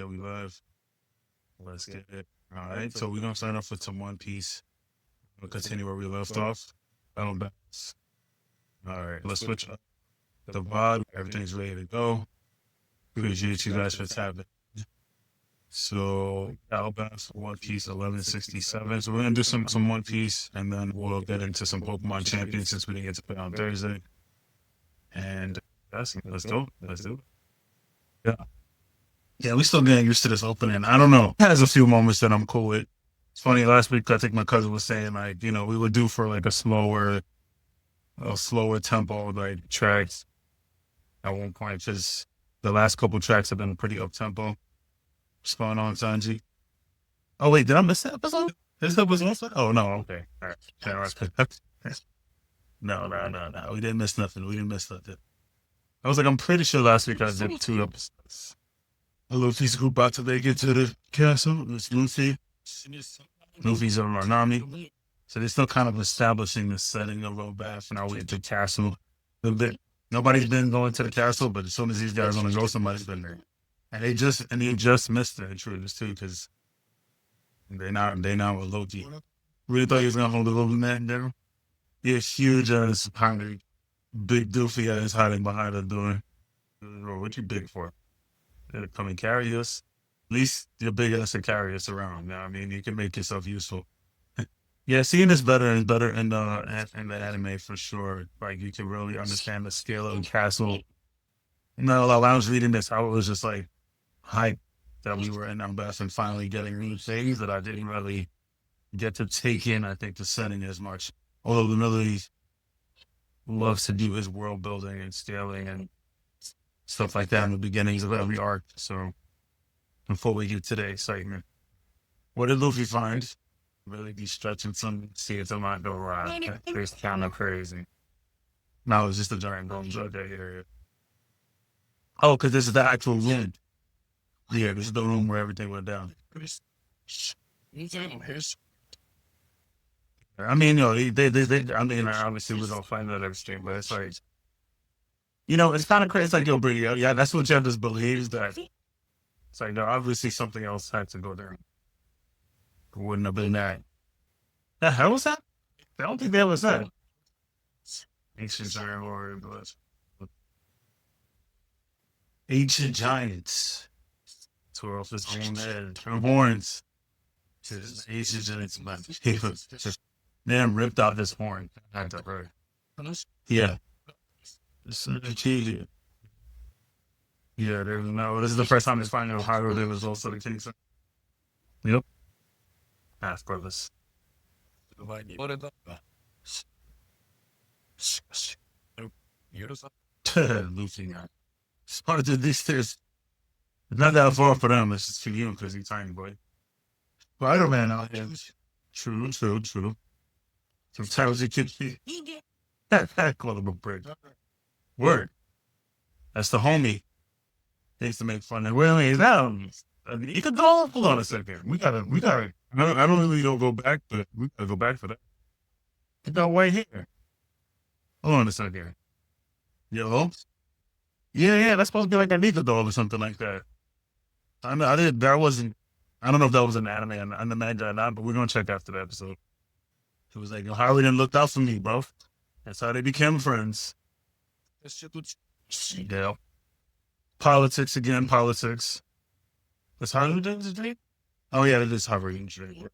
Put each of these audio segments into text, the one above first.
Yeah, we live. Let's get it. All right. So we're gonna start off with some One Piece. We'll continue where we left off. Elbaf. All right. Let's switch up the VOD. Everything's ready to go. Appreciate you guys for tapping. So Elbaf, One Piece 1167. So we're gonna do some One Piece, and then we'll get into some Pokemon Champions since we didn't get to play on Thursday. And let's go. Let's do it. Yeah. Yeah, we still getting used to this opening. I don't know. It has a few moments that I'm cool with. It's funny, last week I think my cousin was saying like, we would do for like a slower tempo like tracks at one point because the last couple tracks have been pretty up tempo. What's going on, Sanji? Oh wait, did I miss that episode? This episode? Oh no, okay. All right. Yeah, all right. No. We didn't miss nothing. I was like, I'm pretty sure last week I did 2 episodes. Luffy's group about to make it to the castle. It's Luffy. Luffy's on Arnami. So they're still kind of establishing the setting of Elbaf and our way to the castle. A little bit. Nobody's been going to the castle, but as soon as these guys want to go, somebody's been there. And they just missed the intruders too, because they now with Loki. Really thought he was gonna hold a little man there. Yeah, huge ass hungry, big doofy ass hiding behind the door. What you big for? They'll come and carry us. At least you're big enough to carry us around. Now, I mean, you can make yourself useful. Yeah, seeing this better and better in the anime for sure. Like you can really understand the scale of the castle. While I was reading this, I was just like hyped that we were in Elbaf and finally getting new things that I didn't really get to take in. I think the setting as much. Although the Millie loves to do his world building and scaling and stuff like that in the beginnings of every arc. So before we get to the excitement, what did Luffy find? Really be stretching some seeds on my door right. It's kind of crazy. No, it's just a giant bone drug that area. Oh, because this is the actual room. Yeah, this is the room where everything went down. I mean, I mean, obviously we don't find that everything, but it's like, it's kind of crazy. It's like, yo, bro, yeah, that's what Jeff just believes that. It's like, no, obviously something else had to go there. It wouldn't have been that. The hell was that? I don't think that was that. Ancient giant warrior, but ancient giants tore off his own head, her horns. Ancient giants, man. Then ripped out his horn. Had to hurt. Yeah. This is yeah, there's no. This is the first time it's finding Ohio. There was also the king. Yep. Half brothers. Luffy. It's hard to this. There's it's not that far for them. It's just for you because he's tiny boy. Spider-Man out here. True. Sometimes it could be. Call him a brick. Word. That's the homie. They used to make fun of. Well, he's out. You could go. Hold on a second. We gotta. I don't really don't go back, but we gotta go back for that. It's not right here. Hold on a second. Yo. Yeah. That's supposed to be like a Nika doll or something like that. I know. I did. That wasn't. I don't know if that was an anime and the manga or not, but we're gonna check after the episode. It was like, Harley didn't look out for me, bro. That's how they became friends. Yeah. Politics again, politics. That's Harley doing the dream? Oh yeah, it is Harley in dream.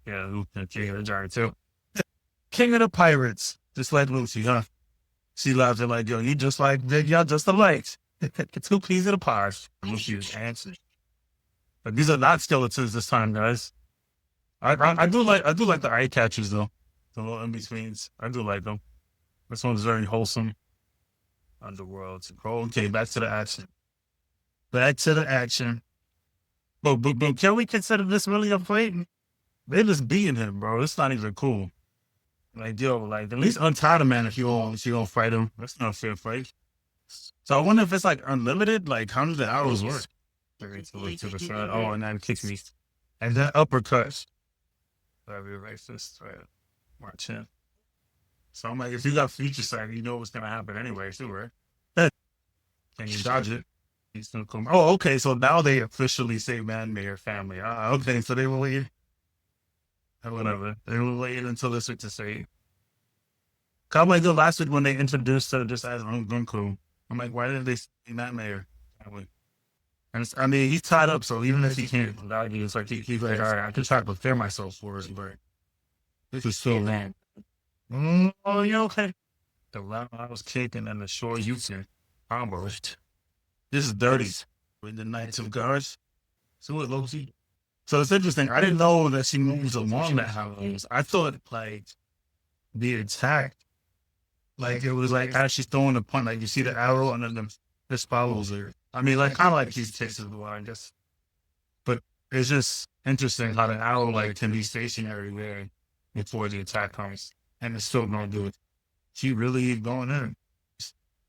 Yeah, King of the Giant too. King of the Pirates. Just like Lucy, huh? She laughs at like, yo, you just like Big, y'all just alike. 2 peas in a pod. Lucy is answering. But these are not skeletons this time, guys. I do like the eye catchers though. The little in betweens. I do like them. This one's very wholesome. Underworld. Okay, back to the action. But can we consider this really a fight? They're just beating him, bro. It's not even cool. Like, yo, like at least untie the man if you don't fight him. That's not a fair fight. So I wonder if it's like unlimited. Like, how does the arrows work? To the side. Oh, and then kicks me. And then uppercuts. That'd be racist. Right. March in. So I'm like, if you got future sight, you know what's gonna happen anyway, too, right? Can you dodge it? He's gonna come. Oh, okay. So now they officially say man-made family. Ah, okay. So they were waiting. Whatever. They were waiting until this week to say. Kind of like the last week when they introduced her just as Uncle. I'm like, why didn't they say man-made family? And I mean, he's tied up, so even if he can't value, it's like he's like, all right, I can try to prepare myself for it, but this is so man. Oh, you okay? The roundhouse kick and then the short Houston almost. This is dirty. With the Knights of Guards. So what, Loki? So it's interesting. I didn't know that she moves along that house. I thought like the attack, like it was like as she's throwing the punch, like you see the arrow and then this follows her. I mean, like kind of like she's chasing the line, just. But it's just interesting how the arrow like can be stationary there before the attack comes, and it's still gonna do it. She really going in,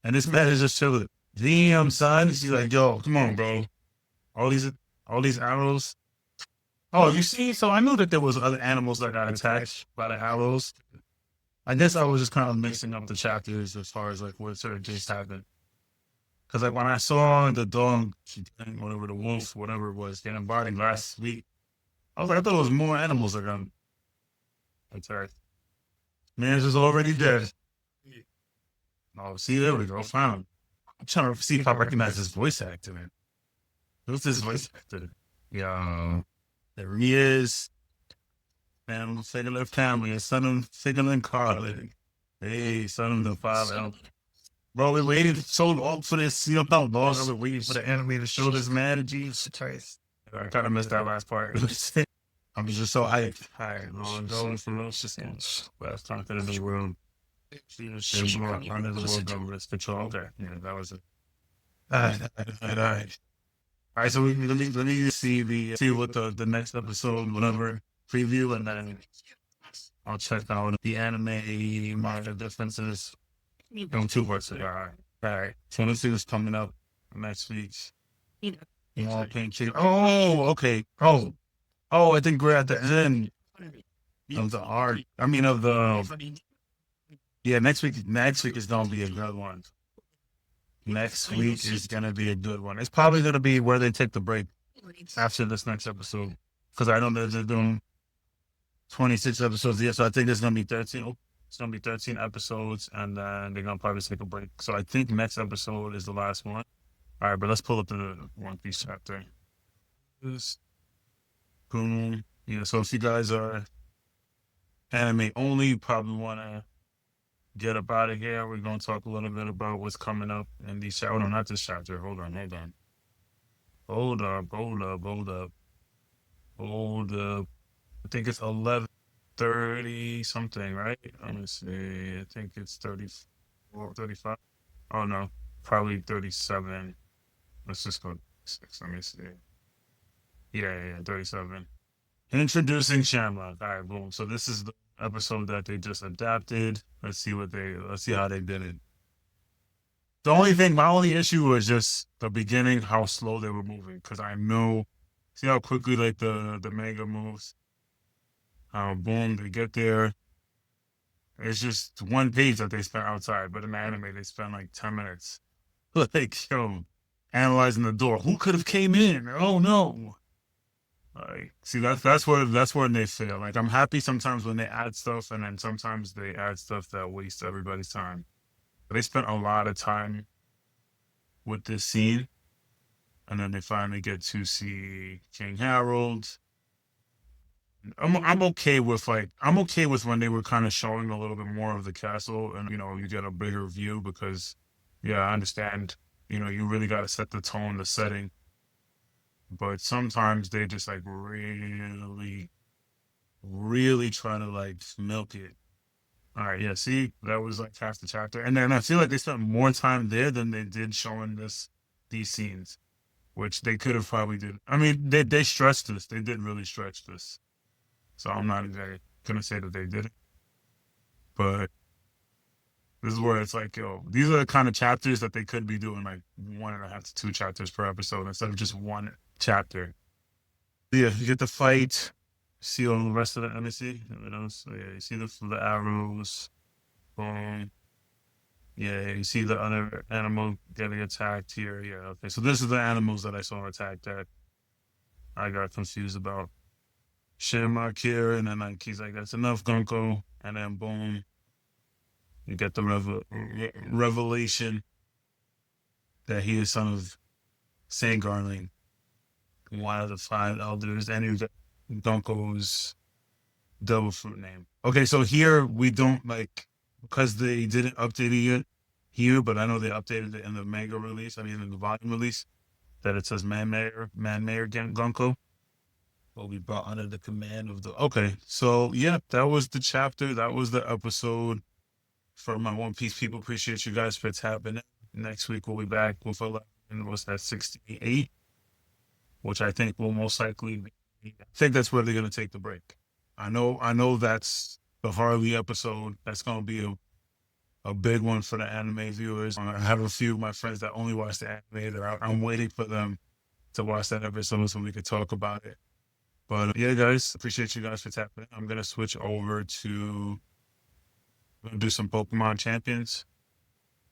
and this man is just chilling. Damn, son. She's like, yo, come on, bro. All these arrows. Oh, you see? So I knew that there was other animals that got attacked by the arrows. I guess I was just kind of mixing up the chapters as far as like what sort of just happened. Because like when I saw the dog, whatever the wolf, whatever it was, getting bodied last week, I was like, I thought it was more animals that got attacked. Man's is already dead. Oh, see, there we go. Found him. I'm trying to see if I recognize this voice actor, man. Who's this voice actor? Yeah, there he is. Man, singular family, a son of singular Carly. Hey, son of the father. Bro, we waited so long for this. You know how long I've been waiting for the anime to show this man. Jesus Christ. I kind of missed that last part. I'm just so hyped. Hi, long going from those systems. Last time in the room. Under the world government's control. Okay, yeah, that was it. All right. All right, so let me see what the next episode, whatever preview, and then I'll check out the anime manga differences. On two parts. All right. All right. So let's see what's coming up next week. You know, pancake. Oh, okay. Oh, I think we're at the end of the arc. I mean, of the. Yeah, next week. Next week is gonna be a good one. Next week is gonna be a good one. It's probably gonna be where they take the break after this next episode, because I know that they're doing 26 episodes. Yeah, so I think there's gonna be 13. It's gonna be 13 episodes, and then they're gonna probably take a break. So I think next episode is the last one. All right, but let's pull up the One Piece chapter. Boom. Yeah. So if you guys are anime only, you probably wanna get up out of here. We're gonna talk a little bit about what's coming up in these. Oh no, not this chapter. Hold on. Hold up. I think it's 11:30 something, right? Let me see. I think it's 34, 35. Oh no, probably 37. Let's just go 6. Let me see. Yeah, 37. Introducing Shamrock. All right, boom. So this is the episode that they just adapted. Let's see how they did it. My only issue was just the beginning, how slow they were moving. Cause I know, see how quickly like the manga moves. Boom, they get there. It's just one page that they spent outside, but in the anime they spent like 10 minutes. Like, yo, analyzing the door. Who could have came in? Oh no. Like, see, that's where they fail. Like, I'm happy sometimes when they add stuff, and then sometimes they add stuff that wastes everybody's time. But they spent a lot of time with this scene, and then they finally get to see King Harold. I'm okay with when they were kind of showing a little bit more of the castle, and you get a bigger view, because yeah, I understand, you really got to set the tone, the setting, but sometimes they just like really really trying to like milk it. All right, yeah, see, that was like half the chapter, and then I feel like they spent more time there than they did showing these scenes, which they could have probably did. I mean, they stretched this. They did really stretch this. So I'm not exactly gonna say that they did it, but this is where it's like, yo, these are the kind of chapters that they could be doing like 1.5 to 2 chapters per episode instead of just one chapter. Yeah, you get the fight. See all the rest of the. Let me see. What else? So, yeah, you see the arrows. Boom. Yeah, you see the other animal getting attacked here. Yeah, okay. So this is the animals that I saw attacked that I got confused about. Shamrock here, and then like he's like, that's enough, Gunko. And then boom, you get the revelation that he is son of Saint Garling, one of the five elders, and he got Gunko's devil fruit name. Okay, so here we don't like because they didn't update it yet here, but I know they updated it in the manga release. I mean, in the volume release, that it says Man Mayor Gunko will be brought under the command of the. Okay, so yeah, that was the chapter. That was the episode for my One Piece people. Appreciate you guys for tapping in. Next week we'll be back with 11. What's that? 68, which I think will most likely be. I think that's where they're gonna take the break. I know that's the Harley episode. That's gonna be a big one for the anime viewers. I have a few of my friends that only watch the anime. I'm waiting for them to watch that episode so we could talk about it. But yeah, guys, appreciate you guys for tapping. I'm gonna switch over to do some Pokemon Champions.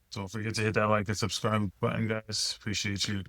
So don't forget to hit that like and subscribe button, guys. Appreciate you.